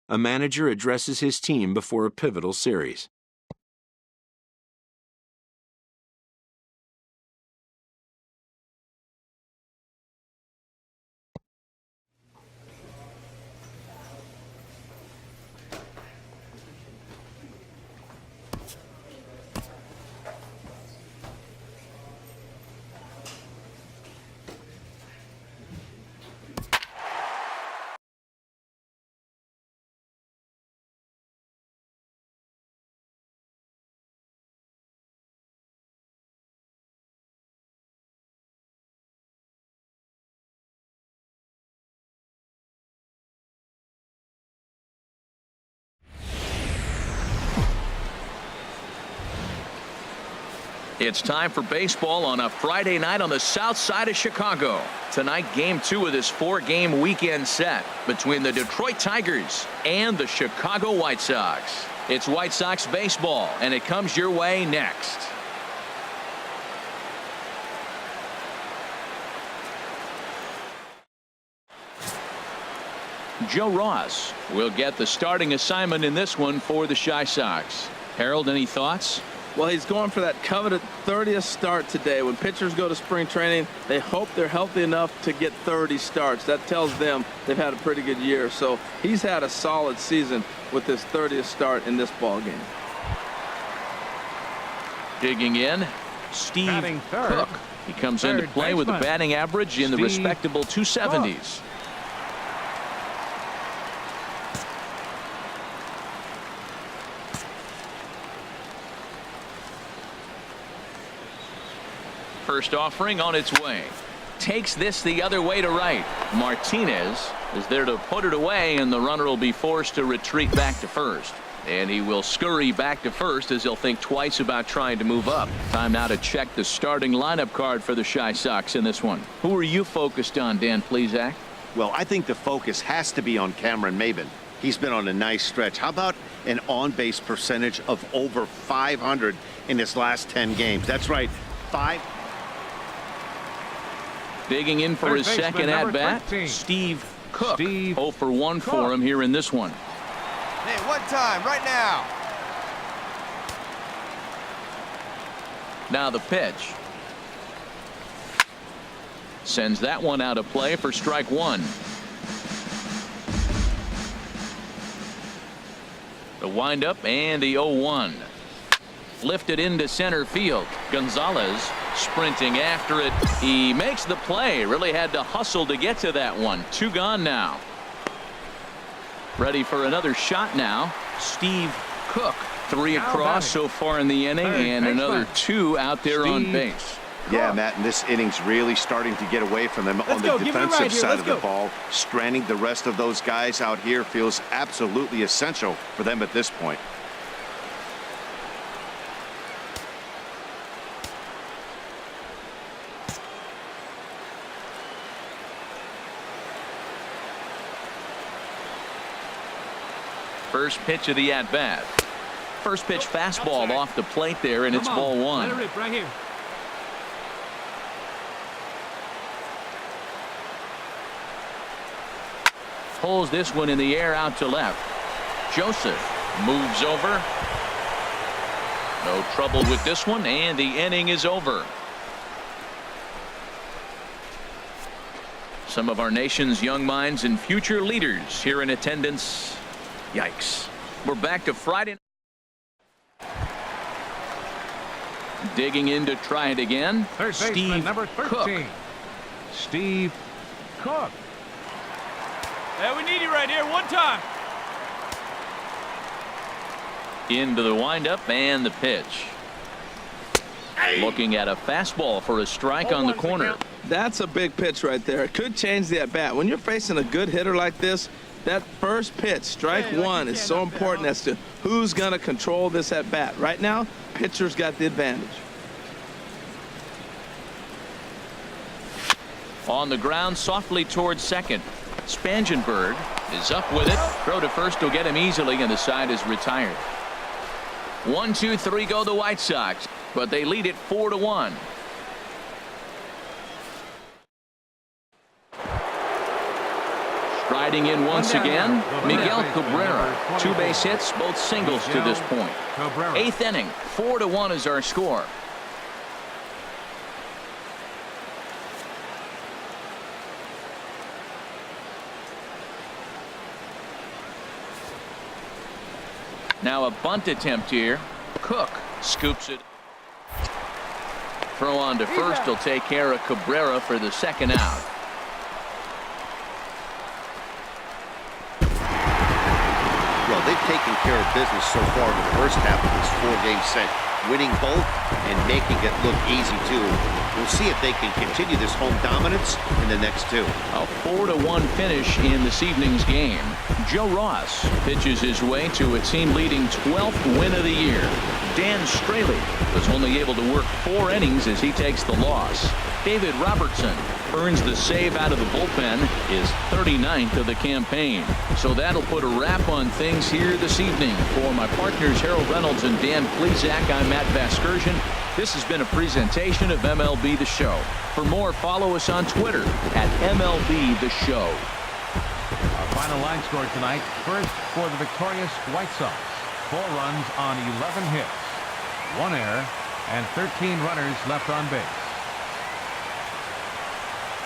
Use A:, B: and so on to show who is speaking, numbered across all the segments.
A: A manager addresses his team before a pivotal series.
B: It's time for baseball on a Friday night on the south side of Chicago. Tonight, game 2 of this 4-game weekend set between the Detroit Tigers and the Chicago White Sox. It's White Sox baseball, and it comes your way next. Joe Ross will get the starting assignment in this one for the Chi Sox. Harold, any thoughts?
C: Well, he's going for that coveted 30th start today. When pitchers go to spring training, they hope they're healthy enough to get 30 starts. That tells them they've had a pretty good year. So he's had a solid season with his 30th start in this ball game.
B: Digging in, Steve Cook. He comes into play with a batting average in the respectable 270s. First offering on its way. Takes this the other way to right. Martinez is there to put it away, and the runner will be forced to retreat back to first. And he will scurry back to first as he'll think twice about trying to move up. Time now to check the starting lineup card for the Chi Sox in this one. Who are you focused on, Dan Plesac?
D: Well, I think the focus has to be on Cameron Maybin. He's been on a nice stretch. How about an on-base percentage of over 500 in his last 10 games? That's right, 5.
B: Digging in for his second at-bat, Steve Cook. 0 for 1 for him here in this one.
E: Hey, one time, right now.
B: Now the pitch. Sends that one out of play for strike 1. The windup and the 0-1. Lifted into center field. Gonzalez sprinting after it. He makes the play. Really had to hustle to get to that one. 2 gone now. Ready for another shot now. Steve Cook. 3 across so far in the inning, and another 2 out there on base.
D: Yeah, Matt, and this inning's really starting to get away from them on the defensive side of the ball. Stranding the rest of those guys out here feels absolutely essential for them at this point.
B: First pitch of the at-bat. First pitch fastball off the plate there, and it's ball 1.
F: Let it rip right here.
B: Pulls this one in the air out to left. Joseph moves over. No trouble with this one, and the inning is over. Some of our nation's young minds and future leaders here in attendance. Yikes. We're back to Friday. Digging in to try it again.
F: Third baseman
B: Steve
F: number 13.
B: Cook.
F: Steve Cook.
G: Hey, we need you right here. One time.
B: Into the windup and the pitch. Looking at a fastball for a strike on the corner.
C: That's a big pitch right there. It could change the at-bat. When you're facing a good hitter like this, that first pitch, strike one, is so important as to who's going to control this at-bat. Right now, pitcher's got the advantage.
B: On the ground, softly towards second. Spangenberg is up with it. Throw to first will get him easily, and the side is retired. 1, 2, 3 go the White Sox, but they lead it 4-1. Striding in once again, Miguel Cabrera. 2 base hits, both singles to this point. 8th inning, 4-1 is our score. Now a bunt attempt here. Cook scoops it. Throw on to first will take care of Cabrera for the second out.
D: Well, they've taken care of business so far in the first half of this 4-game set, winning both and making it look easy too. We'll see if they can continue this home dominance in the next 2.
B: A 4-1 finish in this evening's game. Joe Ross pitches his way to a team-leading 12th win of the year. Dan Straley was only able to work 4 innings as he takes the loss. David Robertson earns the save out of the bullpen, his 39th of the campaign. So that'll put a wrap on things here this evening. For my partners Harold Reynolds and Dan Plesac, I'm Matt Vasgersian. This has been a presentation of MLB The Show. For more, follow us on Twitter at MLB The Show.
F: Our final line score tonight. First for the victorious White Sox. 4 runs on 11 hits. 1 error and 13 runners left on base.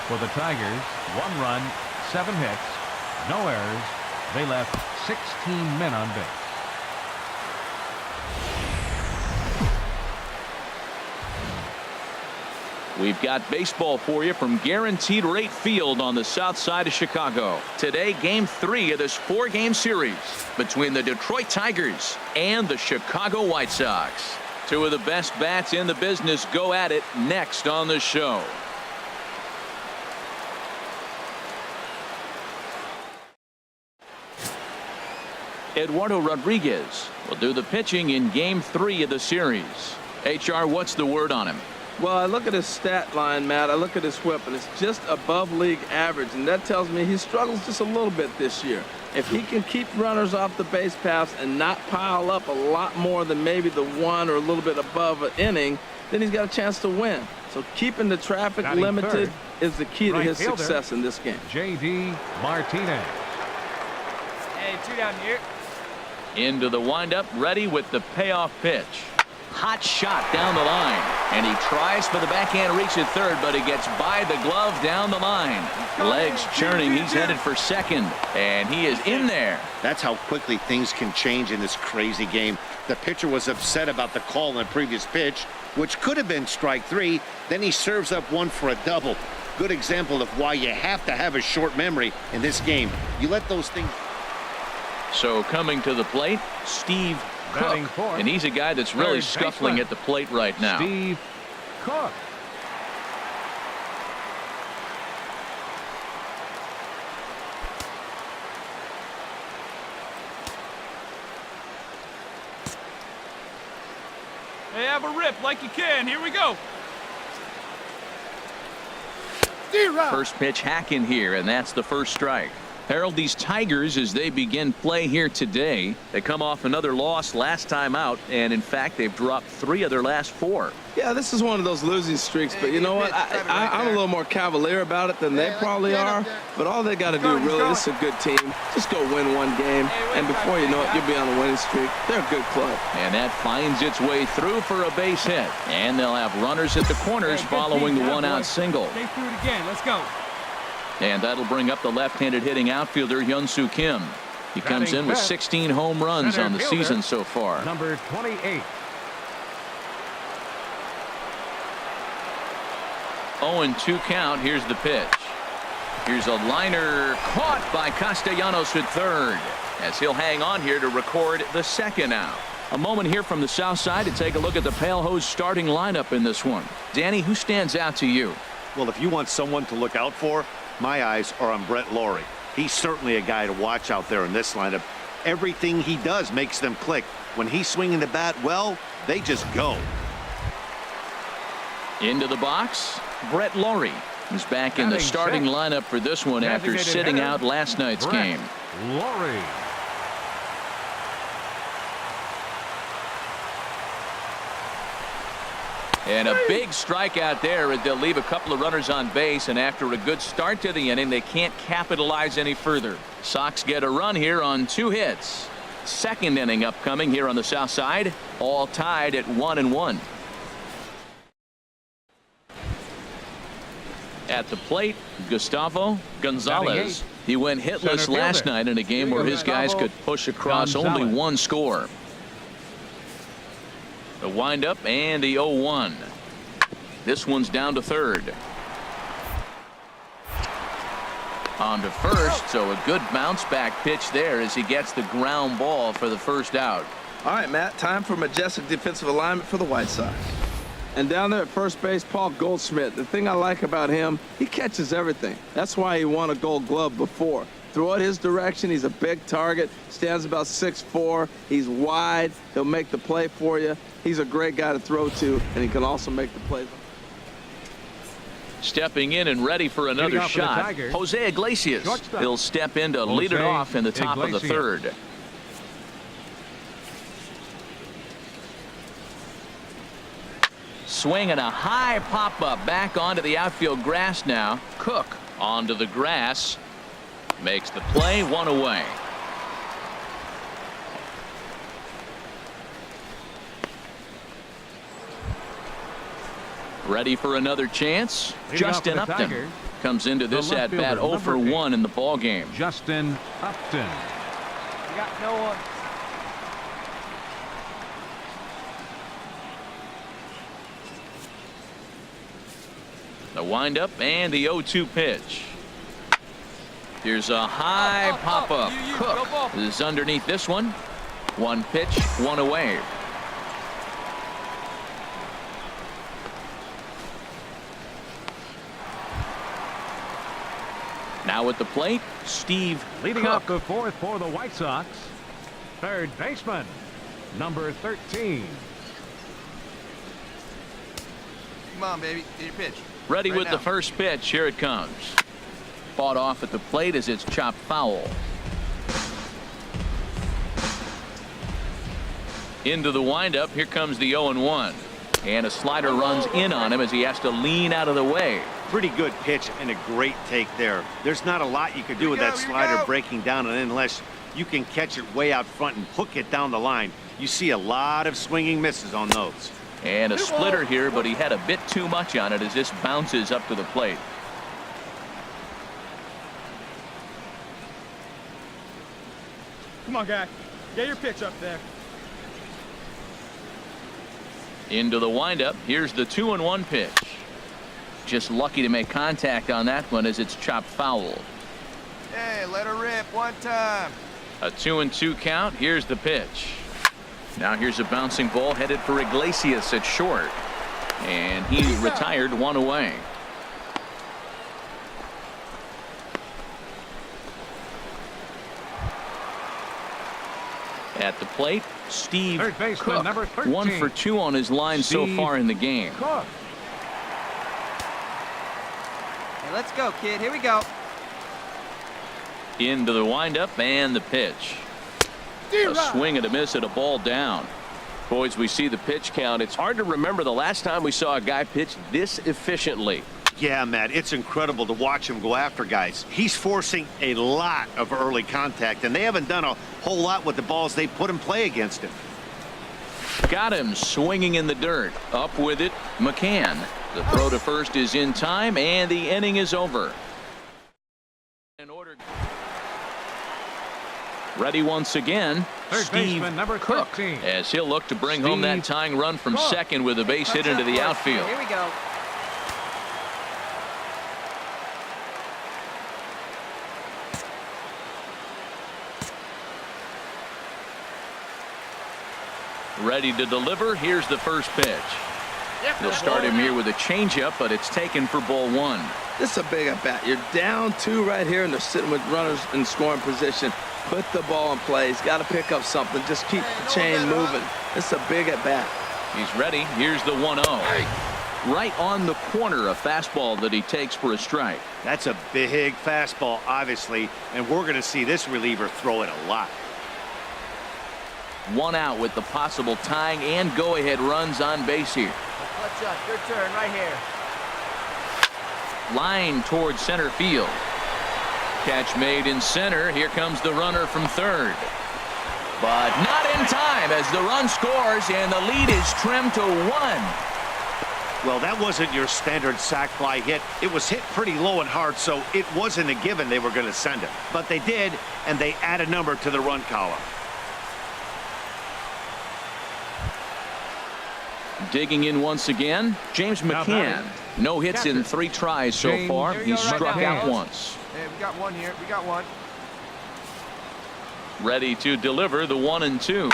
F: For the Tigers, 1 run, 7 hits, no errors. They left 16 men on base.
B: We've got baseball for you from Guaranteed Rate Field on the south side of Chicago. Today, Game 3 of this 4-game series between the Detroit Tigers and the Chicago White Sox. 2 of the best bats in the business go at it next on the show. Eduardo Rodriguez will do the pitching in Game 3 of the series. HR, what's the word on him?
C: Well, I look at his stat line, Matt. I look at his whip, and it's just above league average, and that tells me he struggles just a little bit this year. If he can keep runners off the base paths and not pile up a lot more than maybe the 1 or a little bit above an inning, then he's got a chance to win. So keeping the traffic limited is the key to his success in this game.
F: J.D. Martinez.
G: Hey, 2 down here.
B: Into the windup, ready with the payoff pitch. Hot shot down the line, and he tries for the backhand reach at third, but he gets by the glove down the line. Legs churning, he's headed for second, and he is in there.
D: That's how quickly things can change in this crazy game. The pitcher was upset about the call on the previous pitch, which could have been strike 3. Then he serves up 1 for a double. Good example of why you have to have a short memory in this game. You let those things.
B: So coming to the plate, Steve Cook, and he's a guy that's really scuffling at the plate right now.
F: Steve Cook.
G: Hey, have a rip like you can. Here we go.
B: First pitch hack in here, and that's the first strike. Harold, these Tigers, as they begin play here today, they come off another loss last time out, and in fact they've dropped 3 of their last 4.
C: Yeah, this is one of those losing streaks, but you know what? I'm a little more cavalier about it than they probably are, but all they got to do really, this is a good team. Just go win 1 game, and before you know it, you'll be on a winning streak. They're a good club.
B: And that finds its way through for a base hit, and they'll have runners at the corners following the 1-out single.
G: Stay through it again. Let's go.
B: And that'll bring up the left-handed hitting outfielder Hyun-Soo Kim. He comes in with 16 home runs on the season so far.
F: Number 28.
B: 0-2 count. Here's the pitch. Here's a liner caught by Castellanos at third, as he'll hang on here to record the second out. A moment here from the south side to take a look at the Pale Hose starting lineup in this one. Danny, who stands out to you?
D: Well, if you want someone to look out for, my eyes are on Brett Lawrie. He's certainly a guy to watch out there in this lineup. Everything he does makes them click. When he's swinging the bat, well, they just go.
B: Into the box, Brett Lawrie is back in the starting lineup for this one after sitting out last night's game.
F: Lawrie.
B: And a big strikeout there as they'll leave a couple of runners on base, and after a good start to the inning, they can't capitalize any further. Sox get a run here on 2 hits. Second inning upcoming here on the south side, all tied at 1-1. At the plate, Gustavo Gonzalez. He went hitless last night in a game where his guys could push across only 1 score. The windup and the 0-1. This one's down to third. On to first, so a good bounce back pitch there as he gets the ground ball for the first out.
C: All right, Matt, time for majestic defensive alignment for the White Sox. And down there at first base, Paul Goldschmidt. The thing I like about him, he catches everything. That's why he won a Gold Glove before. Throw it his direction. He's a big target. Stands about 6'4". He's wide. He'll make the play for you. He's a great guy to throw to, and he can also make the plays.
B: Stepping in and ready for another shot, Jose Iglesias. He'll step in to lead it off in the top of the third. Swinging a high pop-up back onto the outfield grass now. Cook onto the grass. Makes the play, 1 away. Ready for another chance. Justin Upton comes into this at bat 0 for 1 in the ball game.
F: Justin Upton.
G: You got no one.
B: The windup and the 0-2 pitch. Here's a high pop-up. Cook is underneath this one. 1 pitch, 1 away. Now at the plate, Steve
F: Leading
B: Cook.
F: off the fourth for the White Sox, third baseman, number 13.
E: Come on, baby. Get your pitch.
B: Ready
E: Right
B: with
E: now.
B: the first pitch. Here it comes. Fought off at the plate as it's chopped foul. Into the windup. Here comes the 0-1. And a slider runs in on him as he has to lean out of the way.
D: Pretty good pitch and a great take there. There's not a lot you could do with that slider breaking down, and unless you can catch it way out front and hook it down the line. You see a lot of swinging misses on those.
B: And a splitter here, but he had a bit too much on it as this bounces up to the plate.
G: Come on, guy. Get your pitch up there.
B: Into the windup. Here's the 2-1 pitch. Just lucky to make contact on that one as it's chopped foul.
E: Hey, let her rip one time.
B: A 2-2 count. Here's the pitch. Now here's a bouncing ball headed for Iglesias at short. And he's retired, 1 away. At the plate, Steve
F: Third baseman,
B: Cook.
F: number 13.
B: 1 for 2 on his line so
F: Steve
B: far in the game.
F: Cook.
H: Hey, let's go, kid. Here we go.
B: Into the windup and the pitch. A swing and a miss at a ball down. Boys, we see the pitch count. It's hard to remember the last time we saw a guy pitch this efficiently.
D: Yeah, Matt, it's incredible to watch him go after guys. He's forcing a lot of early contact, and they haven't done a whole lot with the balls they put in play against him.
B: Got him swinging in the dirt. Up with it, McCann. The throw to first is in time, and the inning is over. In order. Ready once again,
F: Third
B: Steve
F: baseman, number
B: Cook,
F: 13.
B: as he'll look to bring home that
F: Steve
B: tying run from
F: Cook.
B: second with a base hit into the outfield.
H: Here we go.
B: Ready to deliver. Here's the first pitch. They'll start him here with a changeup, but it's taken for ball one.
C: This is a big at bat. You're down 2 right here, and they're sitting with runners in scoring position. Put the ball in play. He's got to pick up something. Just keep the chain moving. This is a big at bat.
B: He's ready. Here's the 1-0. Right on the corner, a fastball that he takes for a strike.
D: That's a big fastball, obviously, and we're going to see this reliever throw it a lot.
B: 1 out with the possible tying and go-ahead runs on base here.
H: Clutch up. Your turn right here.
B: Line towards center field. Catch made in center. Here comes the runner from third. But not in time as the run scores and the lead is trimmed to 1.
D: Well, that wasn't your standard sac fly hit. It was hit pretty low and hard, so it wasn't a given they were going to send it. But they did, and they add a number to the run column.
B: Digging in once again, James McCann. No hits in 3 tries so far. He's struck out once.
E: Hey, we got one here. We got one.
B: Ready to deliver the 1-2.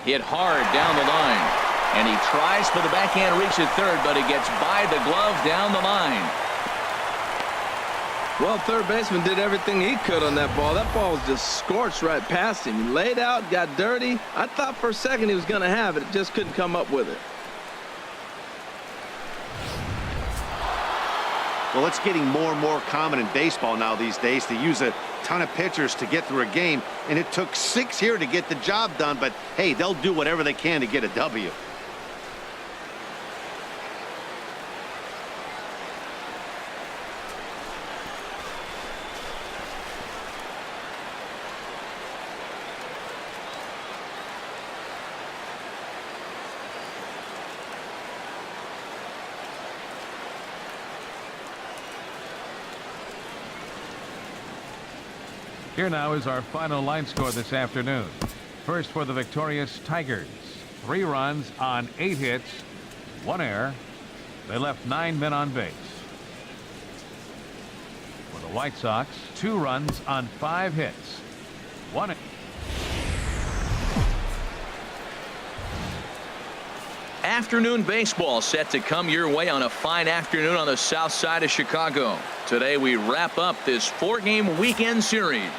B: Hit hard down the line. And he tries for the backhand reach at third, but it gets by the glove down the line.
C: Well, third baseman did everything he could on that ball. That ball was just scorched right past him. He laid out, got dirty. I thought for a second he was going to have it. Just couldn't come up with it.
D: Well, it's getting more and more common in baseball now these days to use a ton of pitchers to get through a game, and it took 6 here to get the job done, but hey, they'll do whatever they can to get a W.
F: Here now is our final line score this afternoon. First for the victorious Tigers. 3 runs on 8 hits, 1 error. They left 9 men on base. For the White Sox, 2 runs on 5 hits, 1 error.
B: Afternoon baseball set to come your way on a fine afternoon on the south side of Chicago. Today we wrap up this 4-game weekend series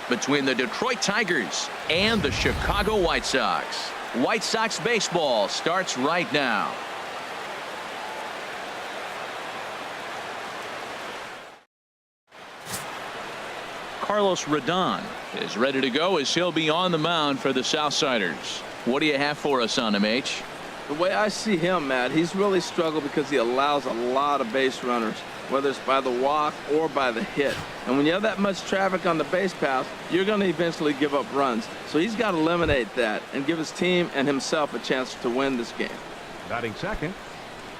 B: between the Detroit Tigers and the Chicago White Sox. White Sox baseball starts right now. Carlos Rodon is ready to go as he'll be on the mound for the Southsiders. What do you have for us on him, H?
C: The way I see him, Matt, he's really struggled because he allows a lot of base runners, whether it's by the walk or by the hit. And when you have that much traffic on the base path, you're going to eventually give up runs. So he's got to eliminate that and give his team and himself a chance to win this game.
F: Batting second.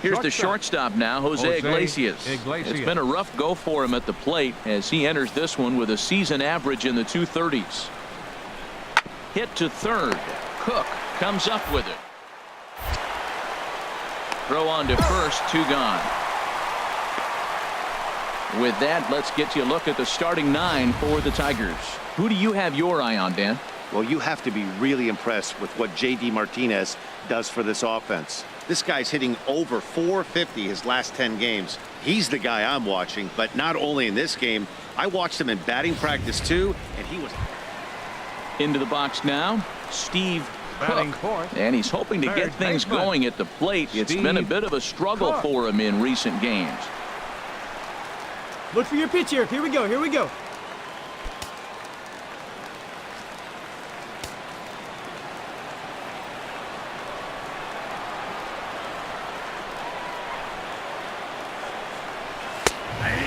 B: Here's the shortstop now, Jose Iglesias. It's been a rough go for him at the plate as he enters this one with a season average in the 230s. Hit to third. Cook comes up with it. Throw on to first, 2 gone. With that, let's get you a look at the starting 9 for the Tigers. Who do you have your eye on, Dan?
D: Well, you have to be really impressed with what J.D. Martinez does for this offense. This guy's hitting over 450 his last 10 games. He's the guy I'm watching, but not only in this game. I watched him in batting practice too, and he was
B: into the box now. Steve
F: batting
B: Cook,
F: fourth.
B: and he's hoping to get things going at the plate. It's been a bit of a struggle for him in recent games.
I: Look for your pitch here. Here we go. Here we go.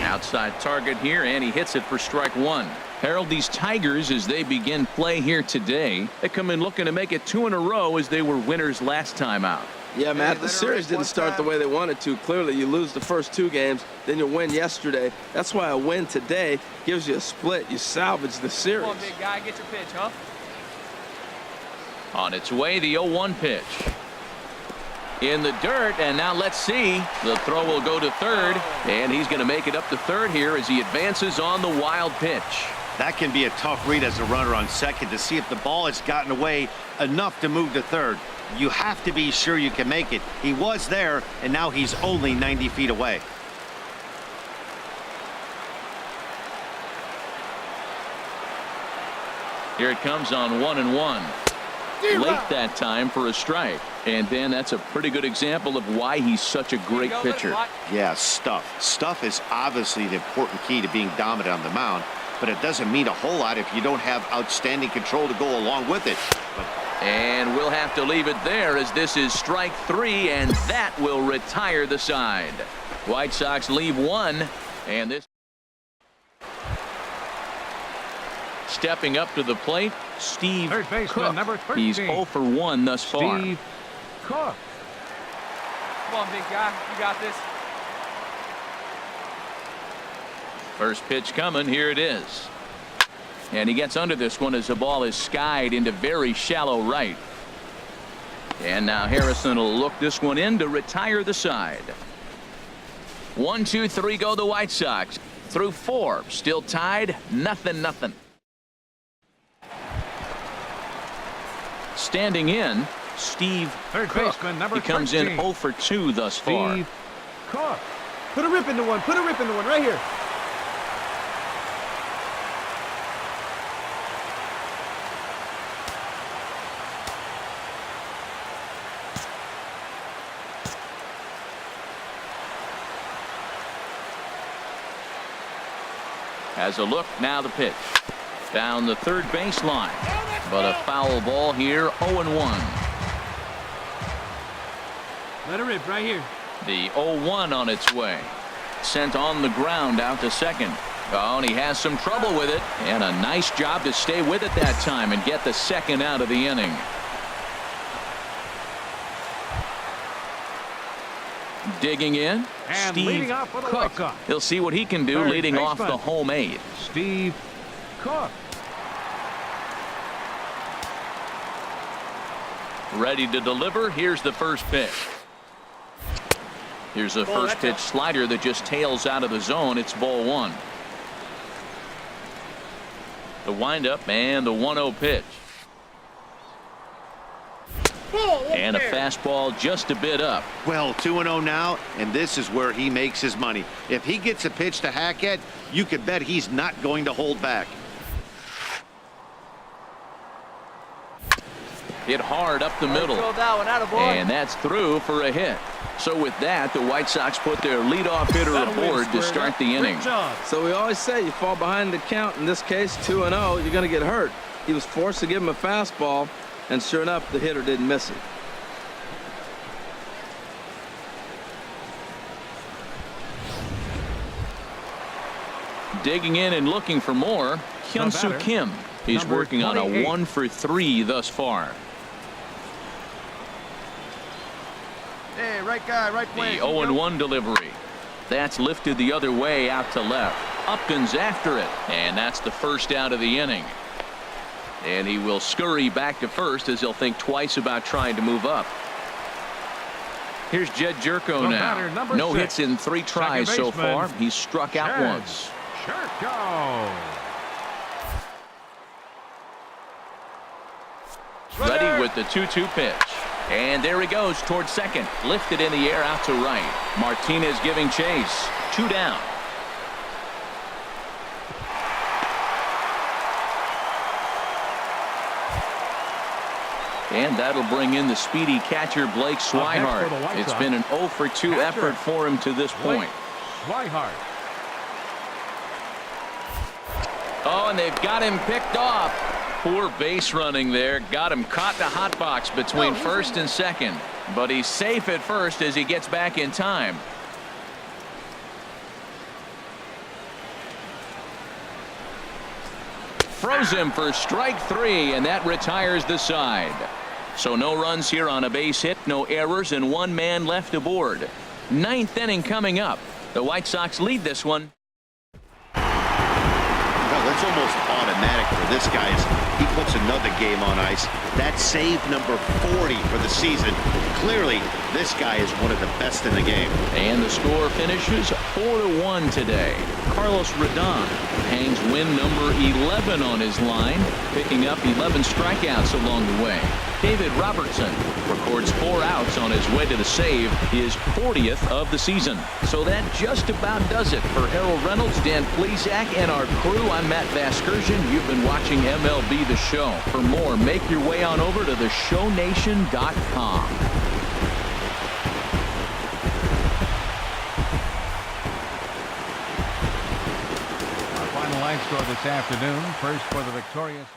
B: Outside target here, and he hits it for strike 1. Harold, these Tigers, as they begin play here today, they come in looking to make it 2 in a row as they were winners last time out.
C: Yeah, Matt, the series didn't start the way they wanted to. Clearly, you lose the first 2 games, then you win yesterday. That's why a win today gives you a split. You salvage the series.
G: Come on, big guy, get your pitch, huh?
B: On its way, the 0-1 pitch. In the dirt, and now let's see. The throw will go to third, and he's going to make it up to third here as he advances on the wild pitch.
D: That can be a tough read as a runner on second to see if the ball has gotten away enough to move to third. You have to be sure you can make it. He was there, and now he's only 90 feet away.
B: Here it comes on 1-1. Late that time for a strike. And then that's a pretty good example of why he's such a great pitcher.
D: Yeah, stuff. Stuff is obviously the important key to being dominant on the mound, but it doesn't mean a whole lot if you don't have outstanding control to go along with it.
B: And we'll have to leave it there as this is strike 3, and that will retire the side. White Sox leave 1, and this. Stepping up to the plate, Steve
F: Third baseman,
B: Cook.
F: number 13.
B: He's 0 for 1 thus far.
F: Steve Cook.
G: Come on, big guy. You got this.
B: First pitch coming. Here it is. And he gets under this one as the ball is skied into very shallow right. And now Harrison will look this one in to retire the side. 1, 2, 3 go the White Sox. Through 4. Still tied. 0-0. Standing in, Steve
F: Third
B: Cook.
F: baseman, number
B: He comes
F: 13.
B: in 0 for 2 thus far.
F: Steve Cook.
I: Put a rip into one. Put a rip into one right here.
B: Has a look, now the pitch. Down the third baseline. But a foul ball here, 0-1.
I: Let it rip right here.
B: The 0-1 on its way. Sent on the ground out to second. Oh, and he has some trouble with it. And a nice job to stay with it that time and get the second out of the inning. Digging in,
F: And
B: Steve
F: leading off for the White
B: Cook.
F: Sox.
B: He'll see what he can do
F: Third
B: leading off
F: baseman.
B: the home 8.
F: Steve Cook.
B: Ready to deliver. Here's the first pitch. Here's a first pitch slider that just tails out of the zone. It's ball 1. The windup and the 1-0 pitch. And a fastball just a bit up.
D: Well, 2-0 now, and this is where he makes his money. If he gets a pitch to hack at, you could bet he's not going to hold back.
B: Hit hard up the middle.
H: Throw that one out of board.
B: And that's through for a hit. So with that, the White Sox put their leadoff hitter aboard to start the inning.
C: So we always say you fall behind the count. In this case, 2-0, you're going to get hurt. He was forced to give him a fastball, and sure enough, the hitter didn't miss it.
B: Digging in and looking for more, Hyun-Soo Kim. He's
F: number
B: working on a
F: 28.
B: 1 for 3 thus far.
E: Hey, right guy, right
B: The
E: place.
B: 0-1 delivery. That's lifted the other way out to left. Upton's after it, and that's the first out of the inning. And he will scurry back to first as he'll think twice about trying to move up. Here's Jed Jerko
F: The
B: now.
F: batter, number
B: No
F: 6.
B: hits in 3 tries so
F: baseman,
B: far. He's struck out
F: Jed
B: once.
F: Jerko.
B: Ready with the 2-2 pitch. And there he goes towards second. Lifted in the air out to right. Martinez giving chase. 2 down. And that'll bring in the speedy catcher Blake Swihart.
F: for the White
B: It's
F: Sox.
B: been an 0 for 2
F: Catcher,
B: effort for him to this
F: Blake
B: point.
F: Swihart.
B: Oh, and they've got him picked off. Poor base running there. Got him caught in a hot box between first and second. But he's safe at first as he gets back in time. Froze him for strike 3, and that retires the side. So no runs here on a base hit, no errors, and 1 man left aboard. 9th inning coming up. The White Sox lead this one.
D: Well, it's almost automatic for this guy as he puts another game on ice. That's save number 40 for the season. Clearly, this guy is one of the best in the game.
B: And the score finishes 4-1 today. Carlos Rodon hangs win number 11 on his line, picking up 11 strikeouts along the way. David Robertson records 4 outs on his way to the save, his 40th of the season. So that just about does it for Harold Reynolds, Dan Plesac, and our crew. I'm Matt Vasgersian. You've been watching MLB The Show. For more, make your way on over to theshownation.com.
F: Our final line score this afternoon. First for the victorious